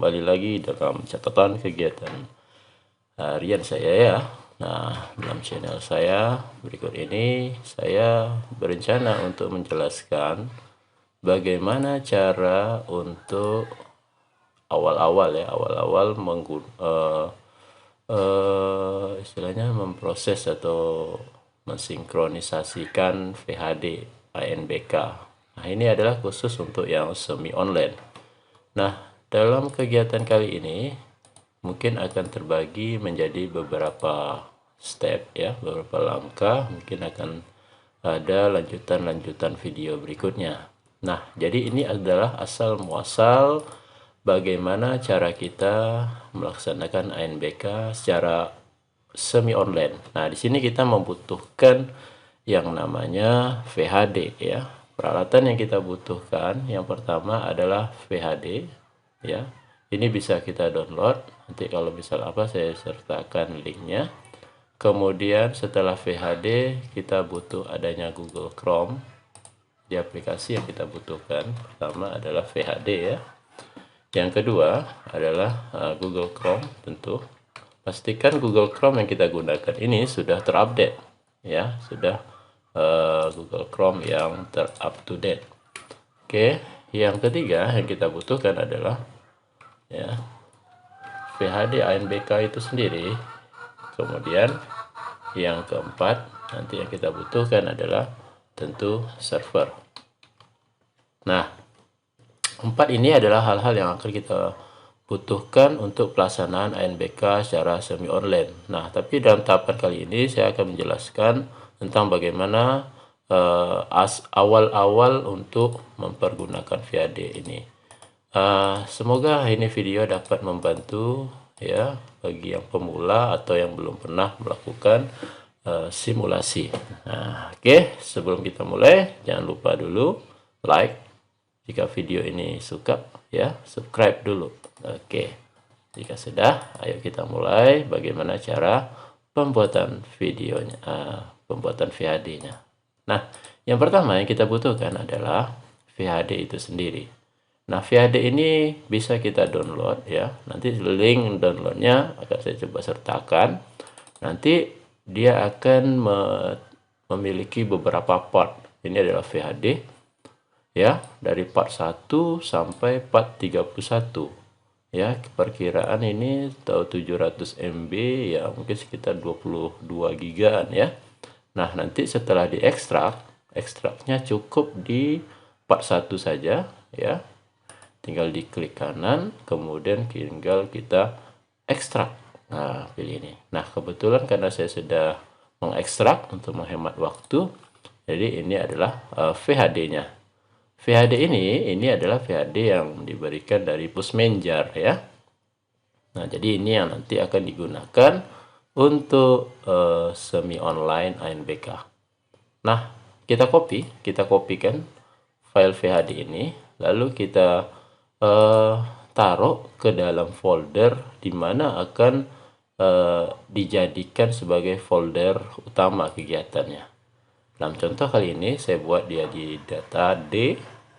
kembali lagi dalam catatan kegiatan harian saya ya. Nah, dalam channel saya berikut ini saya berencana untuk menjelaskan bagaimana cara untuk awal-awal istilahnya memproses atau mensinkronisasikan VHD ANBK. Nah, ini adalah khusus untuk yang semi online. Nah, dalam kegiatan kali ini mungkin akan terbagi menjadi beberapa step ya, beberapa langkah, mungkin akan ada lanjutan-lanjutan video berikutnya. Nah, jadi ini adalah asal muasal bagaimana cara kita melaksanakan ANBK secara semi online. Nah, di sini kita membutuhkan yang namanya VHD ya. Peralatan yang kita butuhkan yang pertama adalah VHD ya. Ini bisa kita download. Nanti kalau misal apa saya sertakan linknya. Kemudian setelah VHD kita butuh adanya Google Chrome. Di aplikasi yang kita butuhkan pertama adalah VHD ya. Yang kedua adalah Google Chrome tentu. Pastikan Google Chrome yang kita gunakan ini sudah terupdate ya, sudah Google Chrome yang up to date. Oke, yang ketiga yang kita butuhkan adalah ya VHD ANBK itu sendiri. Kemudian yang keempat nanti yang kita butuhkan adalah tentu server. Nah, empat ini adalah hal-hal yang akan kita butuhkan untuk pelaksanaan ANBK secara semi online. Nah, tapi dalam tahapan kali ini saya akan menjelaskan tentang bagaimana awal-awal untuk mempergunakan VHD ini. Semoga ini video dapat membantu ya bagi yang pemula atau yang belum pernah melakukan simulasi. Nah, oke, sebelum kita mulai jangan lupa dulu like jika video ini suka ya, subscribe dulu. Oke, jika sudah, ayo kita mulai bagaimana cara pembuatan videonya, pembuatan VHD-nya. Nah, yang pertama yang kita butuhkan adalah VHD itu sendiri. Nah, VHD ini bisa kita download ya. Nanti link downloadnya akan saya coba sertakan. Nanti dia akan memiliki beberapa part. Ini adalah VHD ya, dari part 1 sampai part 31. Ya, perkiraan ini tahu 700 MB ya, mungkin sekitar 22 gigaan ya. Nah, nanti setelah diekstrak, ekstraknya cukup di part 1 saja ya. Tinggal diklik kanan, kemudian tinggal kita ekstrak. Nah, pilih ini. Nah, kebetulan karena saya sudah mengekstrak untuk menghemat waktu, jadi ini adalah VHD-nya. VHD ini adalah VHD yang diberikan dari Pusmenjar ya. Nah, jadi ini yang nanti akan digunakan untuk semi online ANBK. Nah, kita kopikan file VHD ini, lalu kita taruh ke dalam folder di mana akan dijadikan sebagai folder utama kegiatannya. Dalam contoh kali ini saya buat dia di data D,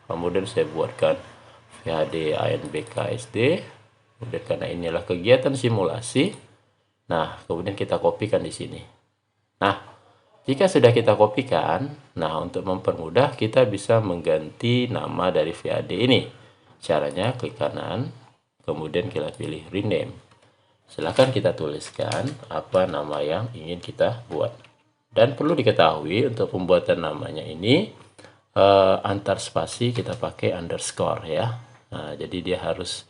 kemudian saya buatkan VHD ANBK SD, kemudian karena inilah kegiatan simulasi. Nah, kemudian kita kopikan di sini. Nah, jika sudah kita kopikan, nah untuk mempermudah kita bisa mengganti nama dari VHD ini. Caranya klik kanan, kemudian kita pilih rename. Silakan kita tuliskan apa nama yang ingin kita buat. Dan perlu diketahui untuk pembuatan namanya ini antar spasi kita pakai underscore ya. Nah, jadi dia harus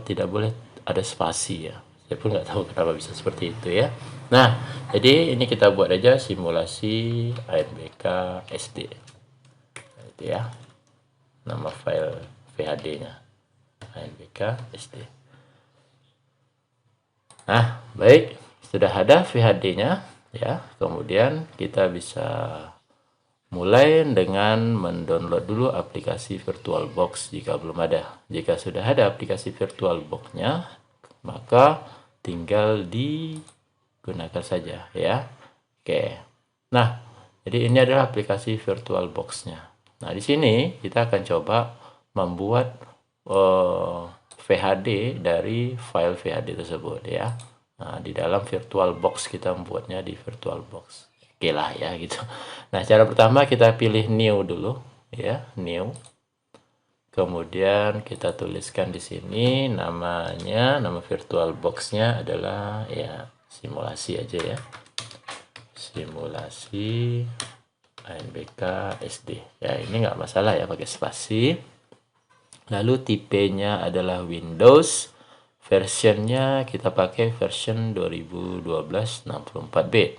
tidak boleh ada spasi ya. Saya pun nggak tahu kenapa bisa seperti itu ya. Nah, jadi ini kita buat aja simulasi ANBK SD. Itu ya. Nama file VHD-nya ANBK SD. Nah, baik, sudah ada VHD-nya ya. Kemudian kita bisa mulai dengan mendownload dulu aplikasi VirtualBox jika belum ada. Jika sudah ada aplikasi VirtualBox-nya, maka tinggal digunakan saja ya. Oke. Nah, jadi ini adalah aplikasi VirtualBox-nya. Nah, di sini kita akan coba membuat VHD dari file VHD tersebut ya. Nah, di dalam VirtualBox kita membuatnya di VirtualBox. Oke lah ya gitu. Nah, cara pertama kita pilih new dulu ya, new. Kemudian kita tuliskan di sini namanya, nama VirtualBox-nya adalah ya simulasi aja ya. Simulasi ANBK SD. Ya, ini nggak masalah ya pakai spasi. Lalu tipenya adalah Windows. Versionnya kita pakai version 2012 64 bit.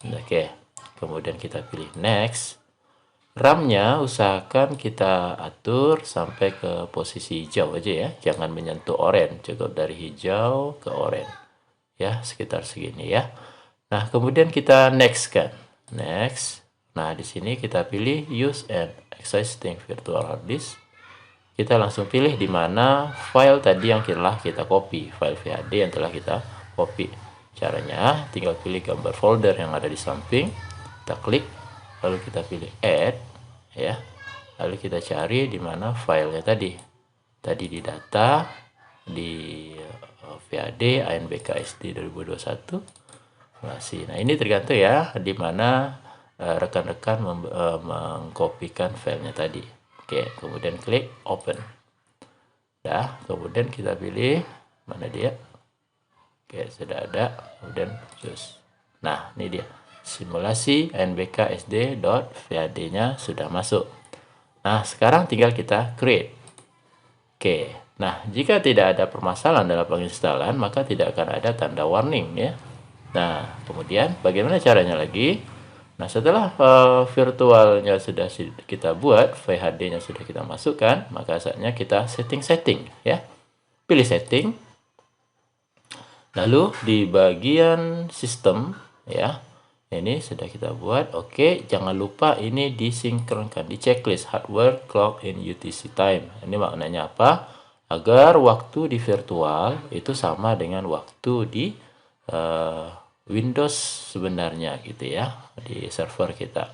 Oke. Kemudian kita pilih next. RAM-nya usahakan kita atur sampai ke posisi hijau aja ya. Jangan menyentuh oranye, cukup dari hijau ke oranye. Ya, sekitar segini ya. Nah, kemudian kita next kan. Next. Nah, di sini kita pilih use an existing virtual hard disk. Kita langsung pilih di mana file tadi yang telah kita copy, file VHD yang telah kita copy. Caranya tinggal pilih gambar folder yang ada di samping, kita klik, lalu kita pilih add ya. Lalu kita cari di mana filenya tadi. Tadi di data di VHD ANBK SD 2021. Nah, ini tergantung ya di mana rekan-rekan mengkopikan filenya tadi. Oke, kemudian klik open. Dah, kemudian kita pilih mana dia. Oke, sudah ada. Kemudian choose. Nah, ini dia. Simulasi ANBK SD.VHD-nya sudah masuk. Nah, sekarang tinggal kita create. Oke. Nah, jika tidak ada permasalahan dalam penginstalan, maka tidak akan ada tanda warning ya. Nah, kemudian bagaimana caranya lagi? Nah, setelah virtualnya sudah kita buat, VHD-nya sudah kita masukkan, maka saatnya kita setting ya. Pilih setting. Lalu di bagian sistem ya. Ini sudah kita buat. Oke, jangan lupa ini disinkronkan di checklist hardware clock in UTC time. Ini maknanya apa? Agar waktu di virtual itu sama dengan waktu di Windows sebenarnya gitu ya, di server kita.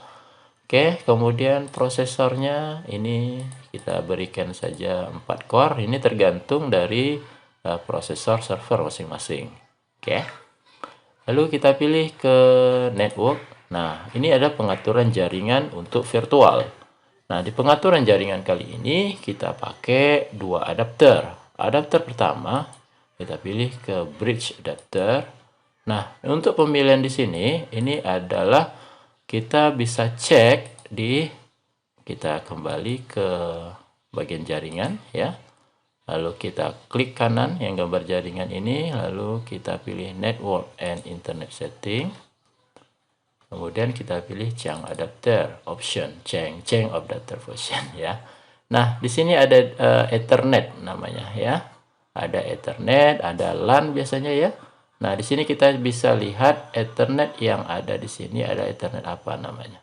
Oke, kemudian prosesornya ini kita berikan saja 4 core. Ini tergantung dari prosesor server masing-masing. Oke. Lalu kita pilih ke network. Nah, ini ada pengaturan jaringan untuk virtual. Nah, di pengaturan jaringan kali ini kita pakai dua adapter. Adapter pertama kita pilih ke bridge adapter. Nah, untuk pemilihan di sini, ini adalah kita bisa cek kita kembali ke bagian jaringan ya. Lalu kita klik kanan yang gambar jaringan ini, lalu kita pilih network and internet setting. Kemudian kita pilih Chang adapter option, Chang adapter version ya. Nah, di sini ada Ethernet namanya ya. Ada Ethernet, ada LAN biasanya ya. Nah, di sini kita bisa lihat Ethernet yang ada di sini ada Ethernet apa namanya.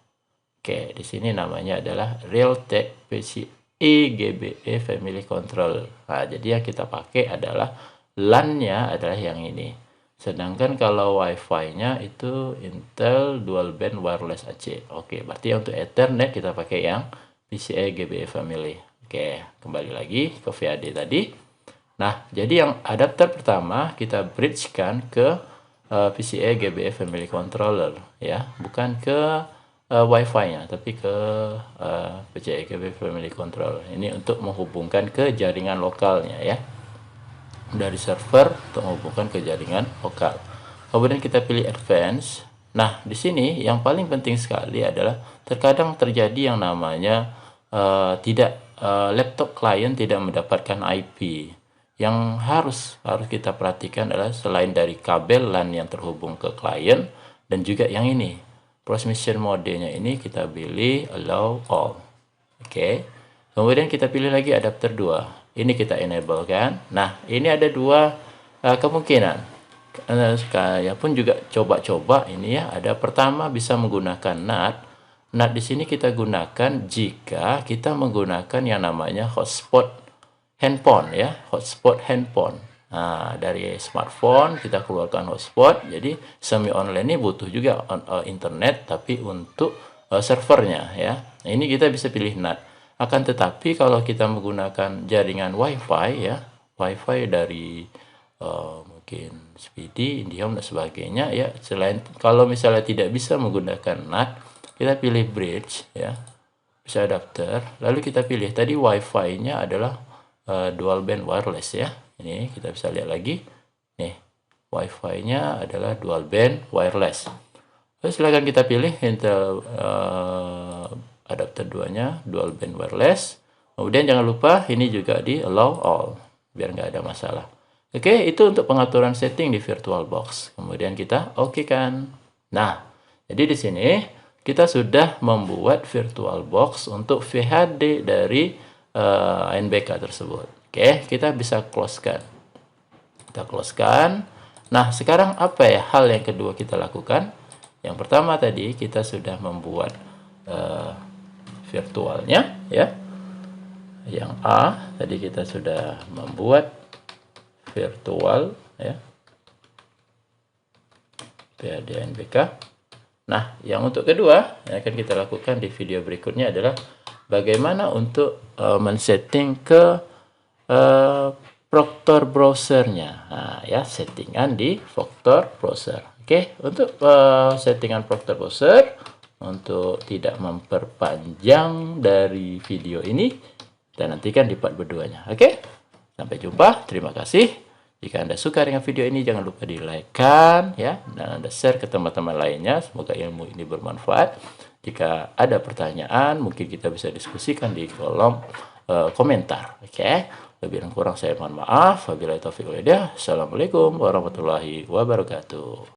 Oke, di sini namanya adalah Realtek PCIe GBE Family Control. Nah, jadi yang kita pakai adalah LAN-nya adalah yang ini. Sedangkan kalau Wi-Fi-nya itu Intel Dual Band Wireless AC. Oke, berarti untuk Ethernet kita pakai yang PCIe GBE Family. Oke, kembali lagi ke VHD tadi. Nah, jadi yang adapter pertama kita bridge-kan ke PCIe GBE Family Controller ya, bukan ke Wi-Fi-nya, tapi ke PCIe GBE Family Controller. Ini untuk menghubungkan ke jaringan lokalnya ya. Dari server untuk menghubungkan ke jaringan lokal. Kemudian kita pilih advance. Nah, di sini yang paling penting sekali adalah terkadang terjadi yang namanya laptop klien tidak mendapatkan IP. Yang harus kita perhatikan adalah selain dari kabel LAN yang terhubung ke klien dan juga yang ini transmission mode-nya ini kita pilih allow all. Oke. Kemudian kita pilih lagi adapter 2. Ini kita enable kan. Nah, ini ada dua kemungkinan. Saya pun juga coba-coba ini ya. Ada pertama bisa menggunakan NAT. NAT di sini kita gunakan jika kita menggunakan yang namanya hotspot handphone ya, hotspot handphone. Nah, dari smartphone kita keluarkan hotspot. Jadi semi online ini butuh juga internet tapi untuk servernya ya. Nah, ini kita bisa pilih NAT. Akan tetapi kalau kita menggunakan jaringan WiFi ya, wifi dari mungkin Speedy, IndiHome dan sebagainya ya. Selain kalau misalnya tidak bisa menggunakan NAT, kita pilih bridge ya, bisa adapter, lalu kita pilih tadi wifi-nya adalah dual band wireless ya. Ini kita bisa lihat lagi nih, wifi-nya adalah dual band wireless. Lalu silakan kita pilih Intel adapter 2-nya dual band wireless. Kemudian jangan lupa ini juga di allow all biar nggak ada masalah. Oke, itu untuk pengaturan setting di VirtualBox. Kemudian kita oke kan. Nah, jadi di sini kita sudah membuat VirtualBox untuk VHD dari NBK tersebut. Oke, kita bisa close-kan. Kita close-kan. Nah, sekarang apa ya hal yang kedua kita lakukan? Yang pertama tadi kita sudah membuat virtualnya ya. Yang A tadi kita sudah membuat virtual ya, PAD NBK. Nah, yang untuk kedua yang akan kita lakukan di video berikutnya adalah bagaimana untuk men-setting ke Proctor browsernya. Nah, ya, settingan di Proctor browser. Oke, untuk settingan Proctor browser, untuk tidak memperpanjang dari video ini, kita nantikan di part berduanya. Oke, sampai jumpa. Terima kasih. Jika Anda suka dengan video ini, jangan lupa di like-kan ya, dan Anda share ke teman-teman lainnya. Semoga ilmu ini bermanfaat. Jika ada pertanyaan, mungkin kita bisa diskusikan di kolom komentar. Oke, lebih dan kurang saya mohon maaf. Wabillahi taufiq wal hidayah. Assalamualaikum warahmatullahi wabarakatuh.